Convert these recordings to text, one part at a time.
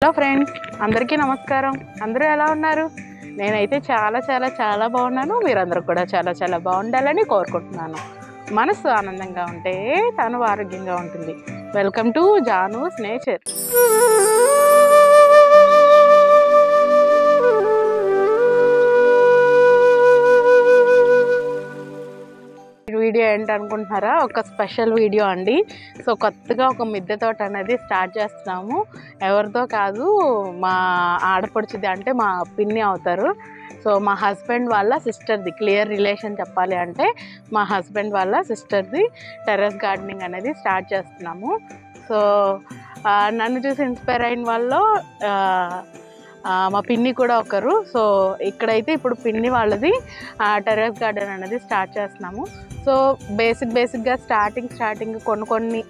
Hello friends, అందరికీ నమస్కారం. అందరూ ఎలా ఉన్నారు? నేనైతే చాలా చాలా చాలా బాగున్నాను. మీరందరూ కూడా చాలా చాలా బాగుండాలని కోరుకుంటున్నాను. మనసు ఆనందంగా ఉంటే తను ఆరోగ్యంగా ఉంటుంది. Welcome to Janu's nature. Video ఏంటనుకుంటున్నారా? ఒక స్పెషల్ వీడియో అండి. సో కొత్తగా ఒక మిద్దె తోట అనేది స్టార్ట్ చేస్తున్నాము. ఎవరితో కాదు, మా ఆడపడుచుది, అంటే మా పిన్ని అవుతారు. సో మా హస్బెండ్ వాళ్ళ సిస్టర్ది, క్లియర్ రిలేషన్ చెప్పాలి అంటే మా హస్బెండ్ వాళ్ళ సిస్టర్ది టెర్రస్ గార్డెనింగ్ అనేది స్టార్ట్ చేస్తున్నాము. సో నన్ను చూసి ఇన్స్పైర్ అయిన వాళ్ళు మా పిన్ని కూడా ఒకరు. సో ఇక్కడైతే ఇప్పుడు పిన్ని వాళ్ళది టెర్రస్ గార్డెన్ అనేది స్టార్ట్ చేస్తున్నాము. సో బేసిక్గా స్టార్టింగ్ కొన్ని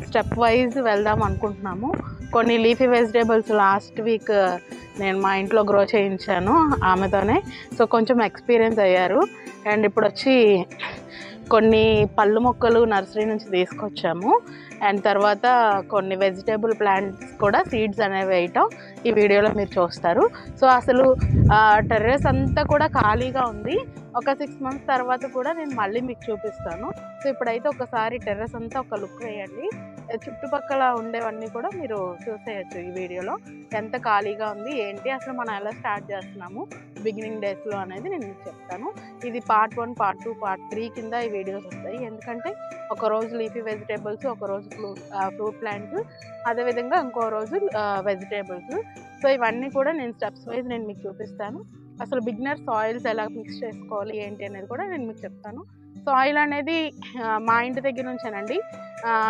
స్టెప్ వైజ్ వెళ్దాం అనుకుంటున్నాము. కొన్ని లీఫీ వెజిటేబుల్స్ లాస్ట్ వీక్ నేను మా ఇంట్లో గ్రో చేయించాను ఆమెతోనే. సో కొంచెం ఎక్స్పీరియన్స్ అయ్యారు. అండ్ ఇప్పుడు వచ్చి కొన్ని పళ్ళు మొక్కలు నర్సరీ నుంచి తీసుకొచ్చాము. అండ్ తర్వాత కొన్ని వెజిటేబుల్ ప్లాంట్స్ కూడా సీడ్స్ అనేవి వేయటం ఈ వీడియోలో మీరు చూస్తారు. సో అసలు టెర్రస్ అంతా కూడా ఖాళీగా ఉంది. ఒక 6 months తర్వాత కూడా నేను మళ్ళీ మీకు చూపిస్తాను. సో ఇప్పుడైతే ఒకసారి టెర్రస్ అంతా ఒక లుక్ వేయండి. చుట్టుపక్కల ఉండేవన్నీ కూడా మీరు చూసేయచ్చు ఈ వీడియోలో. ఎంత ఖాళీగా ఉంది ఏంటి, అసలు మనం ఎలా స్టార్ట్ చేస్తున్నాము బిగినింగ్ డేస్లో అనేది నేను మీకు చెప్తాను. ఇది పార్ట్ 1, పార్ట్ 2, పార్ట్ 3 కింద ఈ వీడియోస్ వస్తాయి. ఎందుకంటే ఒకరోజు లీఫీ వెజిటేబుల్స్, ఒకరోజు ఫ్రూట్ ప్లాంట్స్, అదేవిధంగా ఇంకో రోజు వెజిటేబుల్స్. సో ఇవన్నీ కూడా నేను స్టెప్స్ వైజ్ నేను మీకు చూపిస్తాను. అసలు బిగినర్ సాయిల్స్ ఎలా మిక్స్ చేసుకోవాలి ఏంటి అనేది కూడా నేను మీకు చెప్తాను. సాయిల్ అనేది మా ఇంటి దగ్గర నుంచేనండి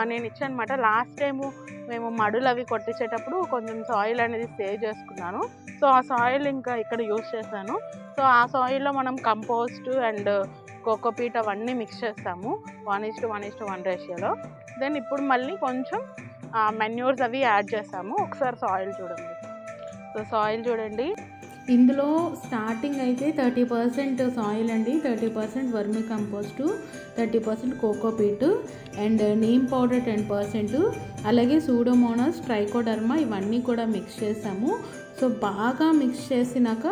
నేను ఇచ్చానమాట. లాస్ట్ టైము మేము మడులు అవి కొట్టించేటప్పుడు కొంచెం సాయిల్ అనేది సేవ్ చేసుకున్నాను. సో ఆ సాయిల్ ఇంకా ఇక్కడ యూజ్ చేశాను. సో ఆ సాయిల్లో మనం కంపోస్ట్ అండ్ కోకోపీట్ అవన్నీ మిక్స్ చేస్తాము 1:1:1 రేషియోలో. దెన్ ఇప్పుడు మళ్ళీ కొంచెం మెన్యూర్స్ అవి యాడ్ చేస్తాము. ఒకసారి సాయిల్ చూడండి. సో సాయిల్ చూడండి, ఇందులో స్టార్టింగ్ అయితే 30% సాయిల్ అండి, 30% vermicompost, 30% cocopeat and neem powder 10%, అలాగే సూడోమోనాస్, ట్రైకోడర్మా ఇవన్నీ కూడా మిక్స్ చేసాము. సో బాగా మిక్స్ చేసినాక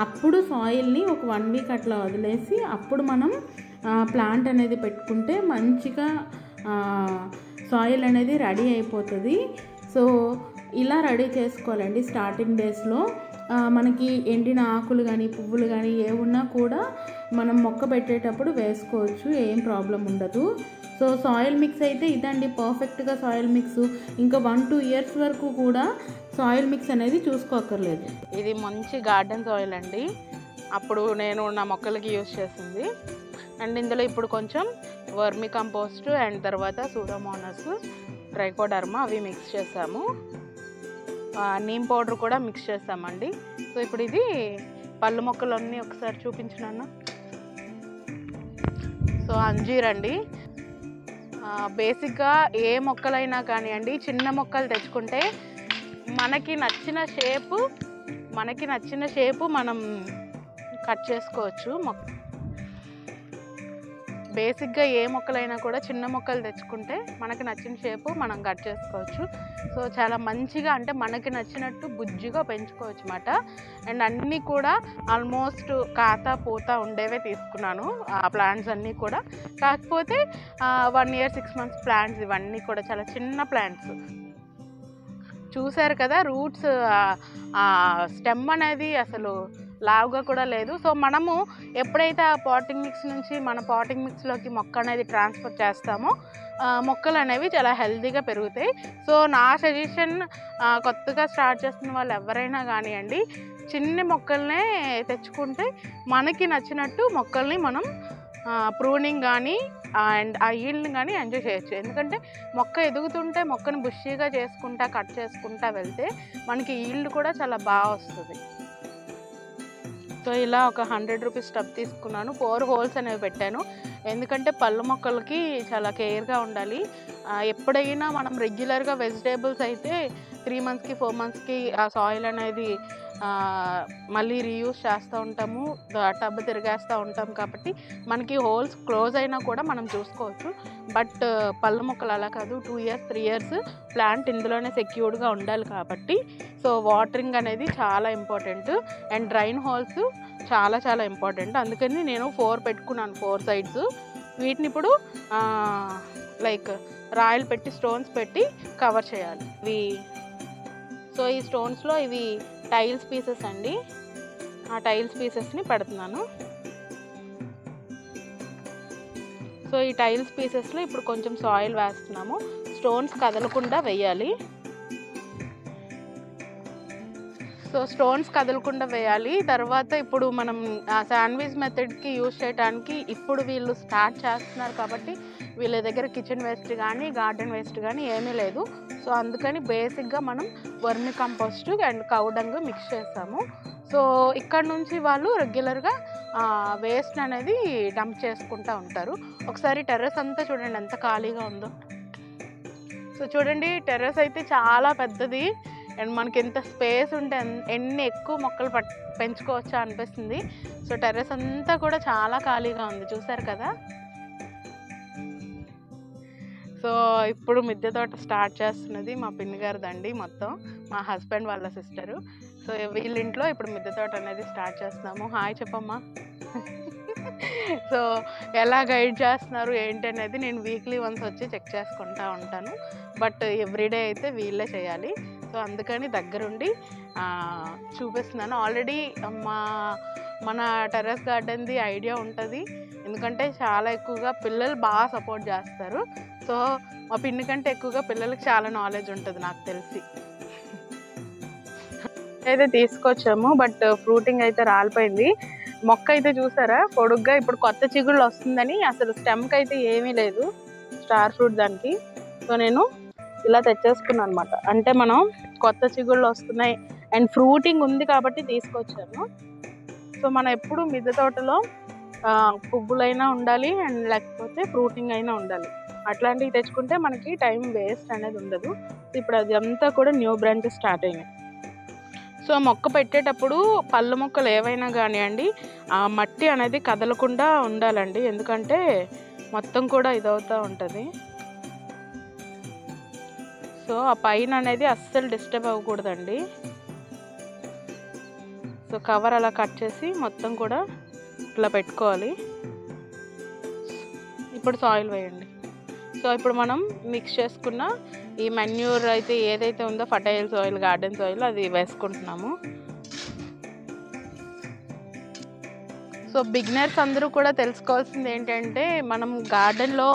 అప్పుడు సాయిల్ని ఒక 1 week అట్లా వదిలేసి అప్పుడు మనం ప్లాంట్ అనేది పెట్టుకుంటే మంచిగా సాయిల్ అనేది రెడీ అయిపోతుంది. సో ఇలా రెడీ చేసుకోవాలండి స్టార్టింగ్ డేస్లో. మనకి ఎండిన ఆకులు కానీ పువ్వులు కానీ ఏ ఉన్నా కూడా మనం మొక్క పెట్టేటప్పుడు వేసుకోవచ్చు, ఏం ప్రాబ్లం ఉండదు. సో సాయిల్ మిక్స్ అయితే ఇదండి పర్ఫెక్ట్గా సాయిల్ మిక్స్. ఇంకా 1-2 years వరకు కూడా సాయిల్ మిక్స్ అనేది చూసుకోక్కర్లేదు. ఇది మంచి గార్డెన్ సాయిల్ అండి, అప్పుడు నేను నా మొక్కలకి యూజ్ చేసింది. అండ్ ఇందులో ఇప్పుడు కొంచెం వర్మి కంపోస్ట్ అండ్ తర్వాత సూడోమోనాస్, ట్రైకోడర్మా అవి మిక్స్ చేసాము. నీమ్ పౌడర్ కూడా మిక్స్ చేస్తామండి. సో ఇప్పుడు ఇది పళ్ళు మొక్కలన్నీ ఒకసారి చూపించినాను. సో అంజీర్ అండి, బేసిక్గా ఏ మొక్కలైనా కానివ్వండి, చిన్న మొక్కలు తెచ్చుకుంటే మనకి నచ్చిన షేపు మనం కట్ చేసుకోవచ్చు. బేసిక్గా ఏ మొక్కలైనా కూడా చిన్న మొక్కలు తెచ్చుకుంటే మనకి నచ్చిన షేపు మనం కట్ చేసుకోవచ్చు. సో చాలా మంచిగా, అంటే మనకి నచ్చినట్టు బుజ్జిగా పెంచుకోవచ్చు అన్నమాట. అండ్ అన్నీ కూడా ఆల్మోస్ట్ కాతా పూత ఉండేవే తీసుకున్నాను ఆ ప్లాంట్స్ అన్నీ కూడా. కాకపోతే 1 year 6 months ప్లాంట్స్, ఇవన్నీ కూడా చాలా చిన్న ప్లాంట్స్. చూసారు కదా, రూట్స్ స్టెమ్ అనేది అసలు లావుగా కూడా లేదు. సో మనము ఎప్పుడైతే ఆ పాటింగ్ మిక్స్ నుంచి మన పాటింగ్ మిక్స్లోకి మొక్క అనేది ట్రాన్స్ఫర్ చేస్తామో మొక్కలు అనేవి చాలా హెల్తీగా పెరుగుతాయి. సో నా సజెషన్, కొత్తగా స్టార్ట్ చేస్తున్న వాళ్ళు ఎవరైనా కానివ్వండి, చిన్న మొక్కల్నే తెచ్చుకుంటే మనకి నచ్చినట్టు మొక్కల్ని మనం ప్రూనింగ్ కానీ అండ్ ఆ ఈల్డ్ని కానీ ఎంజాయ్ చేయొచ్చు. ఎందుకంటే మొక్క ఎదుగుతుంటే మొక్కను బుషీగా చేసుకుంటా కట్ చేసుకుంటా వెళ్తే మనకి ఈల్డ్ కూడా చాలా బాగా వస్తుంది. సో ఇలా ఒక 100 rupees టబ్ తీసుకున్నాను. 4 holes అనేవి పెట్టాను. ఎందుకంటే పళ్ళు మొక్కలకి చాలా కేర్గా ఉండాలి. ఎప్పుడైనా మనం రెగ్యులర్గా వెజిటేబుల్స్ అయితే 3 monthsకి 4 monthsకి ఆ సాయిల్ అనేది మళ్ళీ రీయూజ్ చేస్తూ ఉంటాము, టబ్ తిరిగేస్తూ ఉంటాం కాబట్టి మనకి హోల్స్ క్లోజ్ అయినా కూడా మనం చూసుకోవచ్చు. బట్ పళ్ళ మొక్కలు అలా కాదు, 2 years 3 years ప్లాంట్ ఇందులోనే సెక్యూర్డ్గా ఉండాలి కాబట్టి సో వాటరింగ్ అనేది చాలా ఇంపార్టెంట్. అండ్ డ్రైన్ హోల్స్ చాలా చాలా ఇంపార్టెంట్. అందుకని నేను 4 పెట్టుకున్నాను, 4 sides. వీటిని ఇప్పుడు లైక్ రాయిలు పెట్టి స్టోన్స్ పెట్టి కవర్ చేయాలి ఇవి. సో ఈ స్టోన్స్లో ఇవి టైల్స్ పీసెస్ అండి, ఆ టైల్స్ పీసెస్ని పెడుతున్నాను. సో ఈ టైల్స్ పీసెస్లో ఇప్పుడు కొంచెం సాయిల్ వేస్తున్నాము, స్టోన్స్ కదలకుండా వేయాలి. సో స్టోన్స్ కదలకుండా వేయాలి. తర్వాత ఇప్పుడు మనం శాండ్విచ్ మెథడ్కి యూజ్ చేయడానికి ఇప్పుడు వీళ్ళు స్టార్ట్ చేస్తున్నారు కాబట్టి వీళ్ళ దగ్గర కిచెన్ వేస్ట్ కానీ గార్డెన్ వేస్ట్ కానీ ఏమీ లేదు. సో అందుకని బేసిక్గా మనం వర్మి compost and cow dung mix చేస్తాము. సో ఇక్కడ నుంచి వాళ్ళు రెగ్యులర్గా వేస్ట్ అనేది డంప్ చేసుకుంటూ ఉంటారు. ఒకసారి టెర్రస్ అంతా చూడండి ఎంత ఖాళీగా ఉందో. సో చూడండి టెర్రస్ అయితే చాలా పెద్దది అండ్ మనకి ఎంత స్పేస్ ఉంటే ఎన్ని ఎక్కువ మొక్కలు పెంచుకోవచ్చా అనిపిస్తుంది. సో టెర్రస్ అంతా కూడా చాలా ఖాళీగా ఉంది, చూసారు కదా. సో ఇప్పుడు మిద్దె తోట స్టార్ట్ చేస్తున్నది మా పిన్ని గారిదండి, మొత్తం మా హస్బెండ్ వాళ్ళ సిస్టరు. సో వీళ్ళ ఇంట్లో ఇప్పుడు మిద్దె తోట అనేది స్టార్ట్ చేస్తున్నాము. హాయ్ చెప్పమ్మా. సో ఎలా గైడ్ చేస్తున్నారు ఏంటి అనేది నేను వీక్లీ వన్స్ వచ్చి చెక్ చేసుకుంటూ ఉంటాను. బట్ ఎవ్రీడే అయితే వీళ్ళే చేయాలి. సో అందుకని దగ్గరుండి చూపిస్తున్నాను. ఆల్రెడీ మన టెర్రస్ గార్డెన్ది ఐడియా ఉంటుంది, ఎందుకంటే చాలా ఎక్కువగా పిల్లలు బాగా సపోర్ట్ చేస్తారు. సో మా పిన్ని కంటే ఎక్కువగా పిల్లలకి చాలా నాలెడ్జ్ ఉంటుంది నాకు తెలిసి. అయితే తీసుకొచ్చాము బట్ ఫ్రూటింగ్ అయితే రాలిపోయింది. మొక్క అయితే చూసారా పొడుగ్గా ఇప్పుడు కొత్త చిగుళ్ళు వస్తుందని అసలు స్టెమ్కి అయితే ఏమీ లేదు, స్టార్ ఫ్రూట్ దానికి. సో నేను ఇలా తెచ్చేసుకున్నాను అనమాట, అంటే మనం కొత్త చిగుళ్ళు వస్తున్నాయి అండ్ ఫ్రూటింగ్ ఉంది కాబట్టి తీసుకొచ్చాను. సో మనం ఎప్పుడు మిద్దె తోటలో పువ్వులైనా ఉండాలి అండ్ లేకపోతే ఫ్రూటింగ్ అయినా ఉండాలి. అట్లాంటివి తెచ్చుకుంటే మనకి టైం వేస్ట్ అనేది ఉండదు. ఇప్పుడు అదంతా కూడా న్యూ బ్రాంచెస్ స్టార్ట్ అయినాయి. సో మొక్క పెట్టేటప్పుడు పళ్ళ మొక్కలు ఏవైనా కానివ్వండి ఆ మట్టి అనేది కదలకుండా ఉండాలండి, ఎందుకంటే మొత్తం కూడా ఇదవుతూ ఉంటుంది. సో ఆ పైన అనేది అస్సలు డిస్టర్బ్ అవ్వకూడదండి. సో కవర్ అలా కట్ చేసి మొత్తం కూడా ఇట్లా పెట్టుకోవాలి. ఇప్పుడు సాయిల్ వేయండి. సో ఇప్పుడు మనం మిక్స్ చేసుకున్న ఈ మెన్యూర్ అయితే ఏదైతే ఉందో ఫర్టైల్ సాయిల్, గార్డెన్ సాయిల్ అది వేసుకుంటున్నాము. సో బిగినర్స్ అందరూ కూడా తెలుసుకోవాల్సింది ఏంటంటే మనం గార్డెన్లో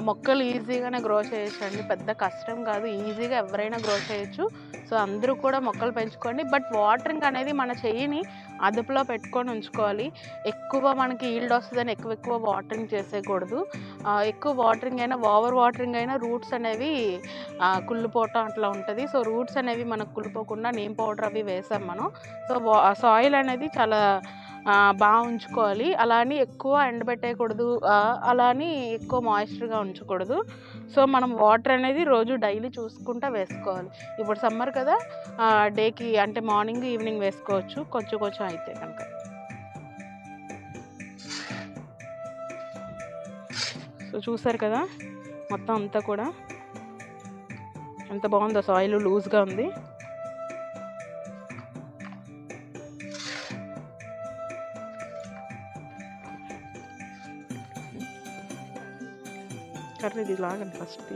మొక్కలు ఈజీగానే గ్రో చేయొచ్చు అండి, పెద్ద కష్టం కాదు, ఈజీగా ఎవరైనా గ్రో చేయొచ్చు. సో అందరూ కూడా మొక్కలు పెంచుకోండి. బట్ వాటరింగ్ అనేది మన చెయ్యిని అదుపులో పెట్టుకొని ఉంచుకోవాలి. ఎక్కువ మనకి ఈల్డ్ వస్తుందని ఎక్కువ వాటరింగ్ చేసేయకూడదు. ఎక్కువ వాటరింగ్ అయినా ఓవర్ వాటరింగ్ అయినా రూట్స్ అనేవి కుళ్ళిపోవటం అట్లా ఉంటుంది. సో రూట్స్ అనేవి మనకు కుళ్ళిపోకుండా నీమ్ పౌడర్ అవి వేసాం మనం. సో సాయిల్ అనేది చాలా బాగా ఉంచుకోవాలి. అలా అని ఎక్కువ ఎండబెట్టేయకూడదు, అలా అని ఎక్కువ మాయిశ్చర్గా ఉంచకూడదు. సో మనం వాటర్ అనేది రోజు డైలీ చూసుకుంటూ వేసుకోవాలి. ఇప్పుడు సమ్మర్ కదా, డేకి అంటే మార్నింగ్ ఈవినింగ్ వేసుకోవచ్చు కొంచెం కొంచెం అయితే కనుక. సో చూసారు కదా మొత్తం అంతా కూడా ఎంత బాగుందో, సాయిల్ లూజ్గా ఉంది. ఇది లాగండి ఫస్ట్.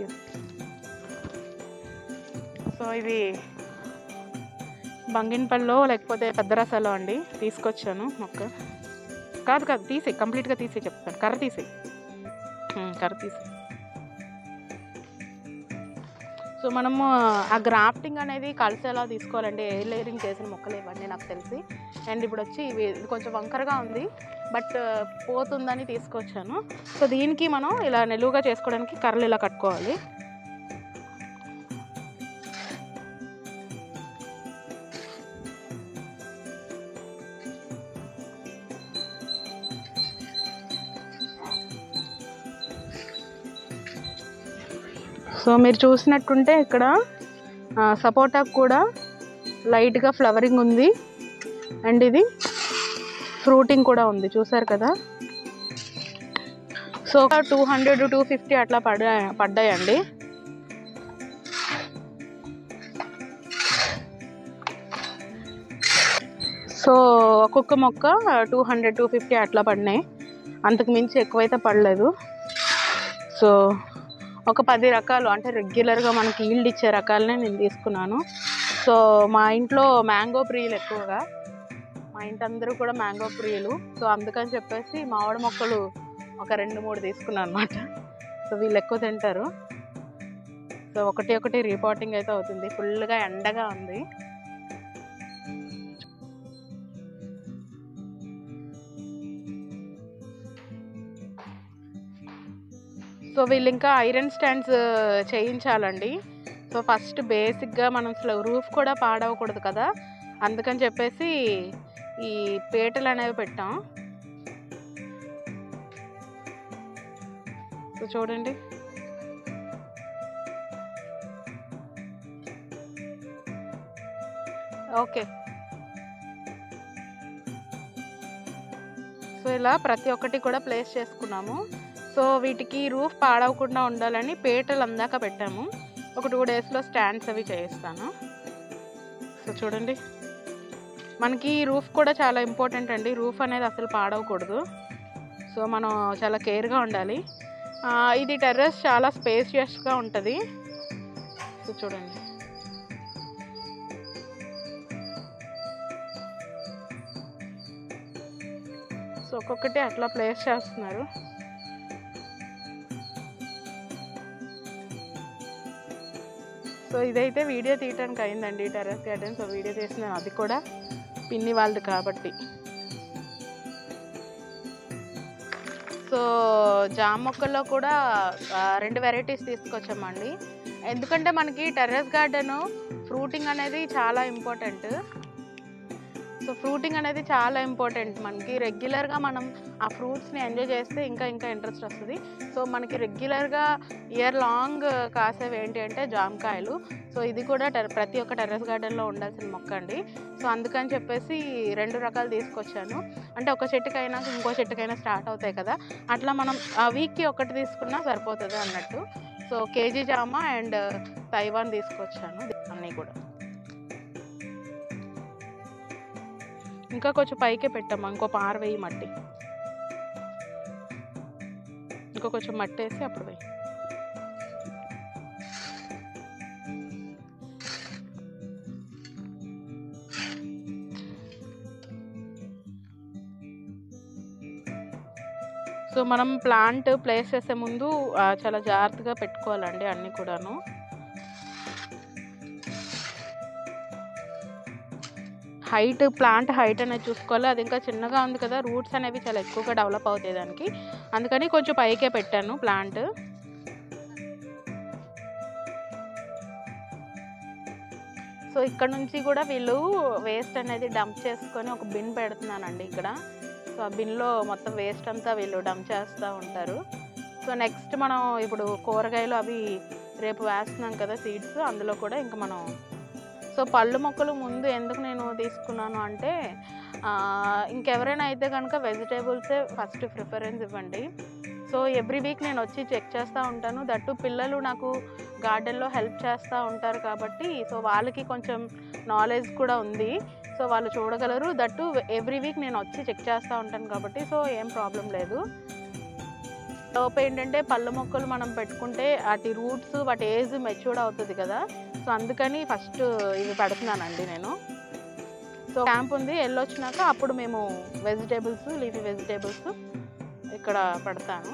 సో ఇది బంగినపల్లిలో లేకపోతే పెద్దరసాలో అండి తీసుకొచ్చాను మొక్క. కాదు తీసే, కంప్లీట్గా తీసే చెప్తాను. కర్ర తీసే. సో మనము ఆ గ్రాఫ్టింగ్ అనేది కలిసేలా తీసుకోవాలండి. ఎయిర్ లేయరింగ్ చేసిన మొక్కలు ఇవన్నీ నాకు తెలిసి. అండ్ ఇప్పుడు వచ్చి ఇది కొంచెం వంకరగా ఉంది బట్ పోతుందని తీసుకొచ్చాను. సో దీనికి మనం ఇలా నిలువుగా చేసుకోవడానికి కర్రలు ఇలా కట్టుకోవాలి. సో మీరు చూసినట్టుంటే ఇక్కడ సపోటాకు కూడా లైట్గా ఫ్లవరింగ్ ఉంది అండ్ ఇది ఫ్రూటింగ్ కూడా ఉంది, చూసారు కదా. సో 200-250 అట్లా పడ్డాయండి. సో ఒక్కొక్క మొక్క 200-250 అట్లా పడినాయి, అంతకు మించి ఎక్కువైతే పడలేదు. సో ఒక 10 రకాలు అంటే రెగ్యులర్గా మనకి ఈల్డ్ ఇచ్చే రకాలనే నేను తీసుకున్నాను. సో మా ఇంట్లో మ్యాంగో ప్రియులు ఎక్కువగా, మా ఇంటి అందరూ కూడా మ్యాంగో ప్రియులు. సో అందుకని చెప్పేసి మామిడి మొక్కలు ఒక 2-3 తీసుకున్నాను అనమాట. సో వీళ్ళు ఎక్కువ తింటారు. సో ఒకటి రీపాటింగ్ అయితే అవుతుంది. ఫుల్గా ఎండగా ఉంది. సో వీళ్ళు ఇంకా ఐరన్ స్టాండ్స్ చేయించాలండి. సో ఫస్ట్ బేసిక్గా మనం అసలు రూఫ్ కూడా పాడవకూడదు కదా, అందుకని చెప్పేసి ఈ పీటలు అనేవి పెట్టాం. సో చూడండి, ఓకే. సో ఇలా ప్రతి ఒక్కటి కూడా ప్లేస్ చేసుకున్నాము. సో వీటికి రూఫ్ పాడవకుండా ఉండాలని పీటలు అందాక పెట్టాము. ఒక 2 డేస్లో స్టాండ్స్ అవి చేయిస్తాను. సో చూడండి, మనకి రూఫ్ కూడా చాలా ఇంపార్టెంట్ అండి. రూఫ్ అనేది అసలు పాడవకూడదు. సో మనం చాలా కేర్గా ఉండాలి. ఇది టెర్రస్ చాలా స్పేషియస్గా ఉంటుంది. సో చూడండి, సో ఒక్కొక్కటి అట్లా ప్లేస్ చేస్తున్నారు. సో ఇదైతే వీడియో తీయడానికి అయిందండి, టెర్రస్ గార్డెన్. సో వీడియో తీస్తున్నాను, అది కూడా పిన్ని వాళ్ళది కాబట్టి. సో జామ మొక్కల్లో కూడా 2 వెరైటీస్ తీసుకొచ్చామండి. ఎందుకంటే మనకి టెర్రస్ గార్డెన్ ఫ్రూటింగ్ అనేది చాలా ఇంపార్టెంట్. సో ఫ్రూటింగ్ అనేది చాలా ఇంపార్టెంట్. మనకి రెగ్యులర్గా మనం ఆ ఫ్రూట్స్ని ఎంజాయ్ చేస్తే ఇంకా ఇంట్రెస్ట్ వస్తుంది. సో మనకి రెగ్యులర్గా ఇయర్ లాంగ్ కాసేవి ఏంటి అంటే జామకాయలు. సో ఇది కూడా ప్రతి ఒక్క టెర్రస్ గార్డెన్లో ఉండాల్సిన మొక్క అండి. సో అందుకని చెప్పేసి 2 రకాలు తీసుకొచ్చాను. అంటే ఒక చెట్టుకైనా ఇంకో చెట్టుకైనా స్టార్ట్ అవుతాయి కదా, అట్లా మనం ఆ వీక్కి ఒకటి తీసుకున్నా సరిపోతుంది అన్నట్టు. సో కేజీ జామ అండ్ తైవాన్ తీసుకొచ్చాను అన్నీ కూడా. ఇంకా కొంచెం పైకే పెట్టాము, ఇంకో పార వేయి మట్టి, ఇంకో కొంచెం మట్టి వేసి అప్పుడు వేయి. సో మనం ప్లాంట్ ప్లేస్ చేసే ముందు చాలా జాగ్రత్తగా పెట్టుకోవాలండి అన్నీ కూడాను. ప్లాంట్ హైట్ అనేది చూసుకోవాలి. అది ఇంకా చిన్నగా ఉంది కదా, రూట్స్ అనేవి చాలా ఎక్కువగా డెవలప్ అవుతాయి దానికి, అందుకని కొంచెం పైకే పెట్టాను ప్లాంట్. సో ఇక్కడ నుంచి కూడా వీళ్ళు వేస్ట్ అనేది డంప్ చేసుకొని ఒక బిన్ పెడుతున్నానండి ఇక్కడ. సో ఆ బిన్లో మొత్తం వేస్ట్ అంతా వీళ్ళు డంప్ చేస్తూ ఉంటారు. సో నెక్స్ట్ మనం ఇప్పుడు కూరగాయలు అవి రేపు వేస్తున్నాం కదా సీడ్స్, అందులో కూడా ఇంకా మనం. సో పళ్ళు మొక్కలు ముందు ఎందుకు నేను తీసుకున్నాను అంటే, ఇంకెవరైనా అయితే కనుక వెజిటేబుల్సే ఫస్ట్ ప్రిఫరెన్స్ ఇవ్వండి. సో ఎవ్రీ వీక్ నేను వచ్చి చెక్ చేస్తూ ఉంటాను. దట్టు పిల్లలు నాకు గార్డెన్లో హెల్ప్ చేస్తూ ఉంటారు కాబట్టి, సో వాళ్ళకి కొంచెం నాలెడ్జ్ కూడా ఉంది. సో వాళ్ళు చూడగలరు. దట్టు ఎవ్రీ వీక్ నేను వచ్చి చెక్ చేస్తూ ఉంటాను కాబట్టి సో ఏం ప్రాబ్లం లేదు. లోపు ఏంటంటే పళ్ళు మొక్కలు మనం పెట్టుకుంటే వాటి రూట్స్ వాటి ఏజ్ మెచ్యూర్డ్ అవుతుంది కదా, సో అందుకని ఫస్ట్ ఇవి పెడుతున్నానండి నేను. సో క్యాంప్ ఉంది, వెళ్ళొచ్చినాక అప్పుడు మేము వెజిటేబుల్స్, లీఫీ వెజిటేబుల్స్ ఇక్కడ పెడతాను.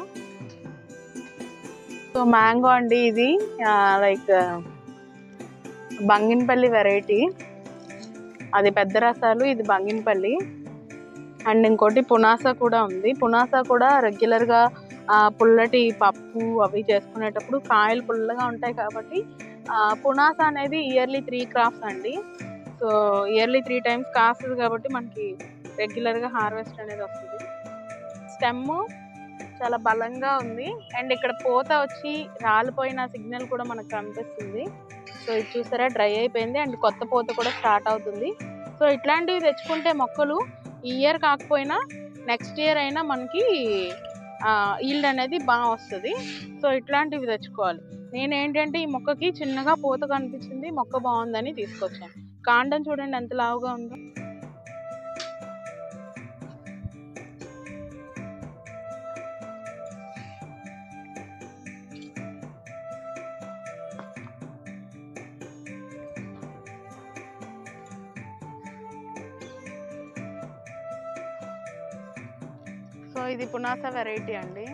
సో మ్యాంగో అండి, ఇది లైక్ బంగినపల్లి వెరైటీ. అది పెద్ద రసాలు, ఇది బంగినపల్లి. అండ్ ఇంకోటి పునాస కూడా ఉంది. పునాస కూడా రెగ్యులర్గా పుల్లటి పప్పు అవి చేసుకునేటప్పుడు కాయలు పుల్లగా ఉంటాయి కాబట్టి పునాస అనేది ఇయర్లీ 3 క్రాప్స్ అండి. సో ఇయర్లీ 3 టైమ్స్ కాస్తుంది కాబట్టి మనకి రెగ్యులర్గా హార్వెస్ట్ అనేది వస్తుంది. స్టెమ్ చాలా బలంగా ఉంది అండ్ ఇక్కడ పూత వచ్చి రాలిపోయిన సిగ్నల్ కూడా మనకు కనిపిస్తుంది. సో ఇది చూసారా డ్రై అయిపోయింది అండ్ కొత్త పూత కూడా స్టార్ట్ అవుతుంది. సో ఇట్లాంటివి తెచ్చుకుంటే మొక్కలు ఈ ఇయర్ కాకపోయినా నెక్స్ట్ ఇయర్ అయినా మనకి ఈల్డ్ అనేది బాగా వస్తుంది. సో ఇట్లాంటివి తెచ్చుకోవాలి. నేనేంటంటే ఈ మొక్కకి చిన్నగా పూత కనిపించింది, మొక్క బాగుందని తీసుకొచ్చాను. కాండం చూడండి ఎంత లావుగా ఉందో. సో ఇది పునాస వెరైటీ అండి.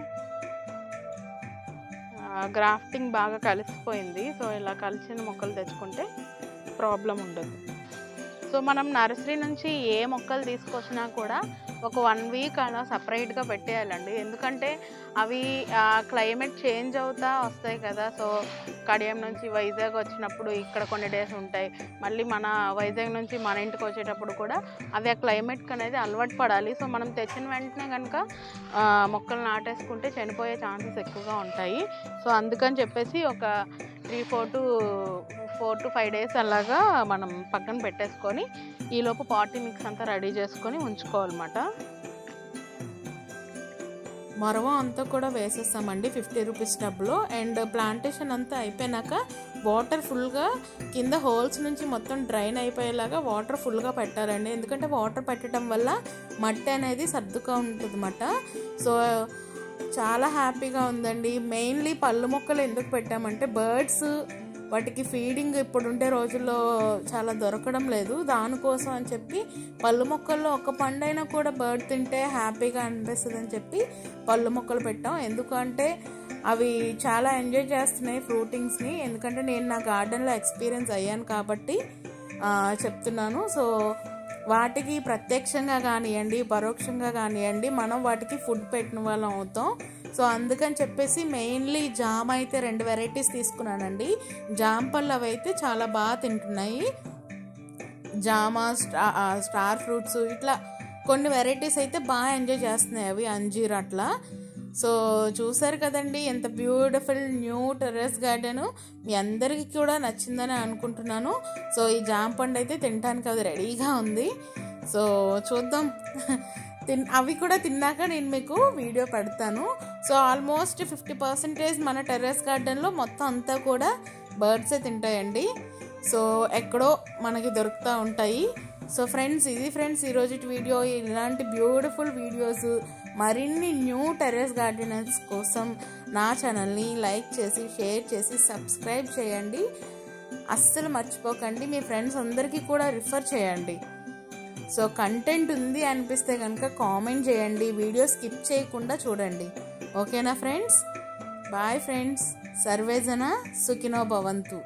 గ్రాఫ్టింగ్ బాగా కలిసిపోయింది. సో ఇలా కలిసిన మొక్కలు తెచ్చుకుంటే ప్రాబ్లం ఉండదు. సో మనం నర్సరీ నుంచి ఏ మొక్కలు తీసుకొచ్చినా కూడా ఒక 1 వీక్ అలా సపరేట్గా పెట్టేయాలండి. ఎందుకంటే అవి క్లైమేట్ చేంజ్ అవుతా వస్తాయి కదా. సో కడియం నుంచి వైజాగ్ వచ్చినప్పుడు ఇక్కడ కొన్ని డేస్ ఉంటాయి, మళ్ళీ మన వైజాగ్ నుంచి మన ఇంటికి వచ్చేటప్పుడు కూడా అవి ఆ క్లైమేట్కి అనేది అలవాటు పడాలి. సో మనం తెచ్చిన వెంటనే కనుక మొక్కలు నాటేసుకుంటే చనిపోయే ఛాన్సెస్ ఎక్కువగా ఉంటాయి. సో అందుకని చెప్పేసి ఒక 4 to 5 days అలాగా మనం పక్కన పెట్టేసుకొని ఈలోపు పాటీ మిక్స్ అంతా రెడీ చేసుకొని ఉంచుకోవాలన్నమాట. మరవ అంతా కూడా వేసేస్తామండి 50 రూపీస్ టబ్లో. అండ్ ప్లాంటేషన్ అంతా అయిపోయినాక వాటర్ ఫుల్గా కింద హోల్స్ నుంచి మొత్తం డ్రైన్ అయిపోయేలాగా వాటర్ ఫుల్గా పెట్టాలండి. ఎందుకంటే వాటర్ పెట్టడం వల్ల మట్టి అనేది సర్దుగా ఉంటుంది అన్నమాట. సో చాలా హ్యాపీగా ఉందండి. మెయిన్లీ పళ్ళు మొక్కలు ఎందుకు పెట్టామంటే బర్డ్స్ వాటికి ఫీడింగ్ ఇప్పుడుండే రోజుల్లో చాలా దొరకడం లేదు, దానికోసం అని చెప్పి పళ్ళు మొక్కల్లో ఒక పండైనా కూడా బర్డ్ తింటే హ్యాపీగా అనిపిస్తుంది అని చెప్పి పళ్ళు మొక్కలు పెట్టాం. ఎందుకంటే అవి చాలా ఎంజాయ్ చేస్తున్నాయి ఫ్రూటింగ్స్ని. ఎందుకంటే నేను నా గార్డెన్లో ఎక్స్పీరియన్స్ అయ్యాను కాబట్టి చెప్తున్నాను. సో వాటికి ప్రత్యక్షంగా కానివ్వండి పరోక్షంగా కానివ్వండి మనం వాటికి ఫుడ్ పెట్టిన వాళ్ళం అవుతాం. సో అందుకని చెప్పేసి మెయిన్లీ జామ అయితే 2 వెరైటీస్ తీసుకున్నానండి. జామ పళ్ళు అవి అయితే చాలా బాగా తింటున్నాయి. జామ, స్టార్ ఫ్రూట్స్ ఇట్లా కొన్ని వెరైటీస్ అయితే బాగా ఎంజాయ్ చేస్తున్నాయి అవి, అంజీర్ అట్లా. సో చూసారు కదండి ఎంత బ్యూటిఫుల్ న్యూ టెర్రస్ గార్డెన్. మీ అందరికీ కూడా నచ్చిందని అనుకుంటున్నాను. సో ఈ జామ పండు అయితే తినడానికి అది రెడీగా ఉంది. సో చూద్దాం, అవి కూడా తిన్నాక నేను మీకు వీడియో పెడతాను. సో ఆల్మోస్ట్ 50% మన టెర్రస్ గార్డెన్లో మొత్తం అంతా కూడా బర్డ్సే తింటాయండి. సో ఎక్కడో మనకి దొరుకుతూ ఉంటాయి. సో ఫ్రెండ్స్ ఇది ఫ్రెండ్స్ ఈరోజు వీడియో. ఇలాంటి బ్యూటిఫుల్ వీడియోస్ మరిన్ని న్యూ టెర్రస్ గార్డెనర్స్ కోసం నా ఛానల్ని లైక్ చేసి షేర్ చేసి సబ్స్క్రైబ్ చేయండి. అస్సలు మర్చిపోకండి. మీ ఫ్రెండ్స్ అందరికీ కూడా రిఫర్ చేయండి. సో కంటెంట్ ఉంది అనిపిస్తే కనుక కామెంట్ చేయండి, వీడియో స్కిప్ చేయకుండా చూడండి. ఓకేనా ఫ్రెండ్స్? Bye friends. సర్వేజన సుఖినో భవంతు.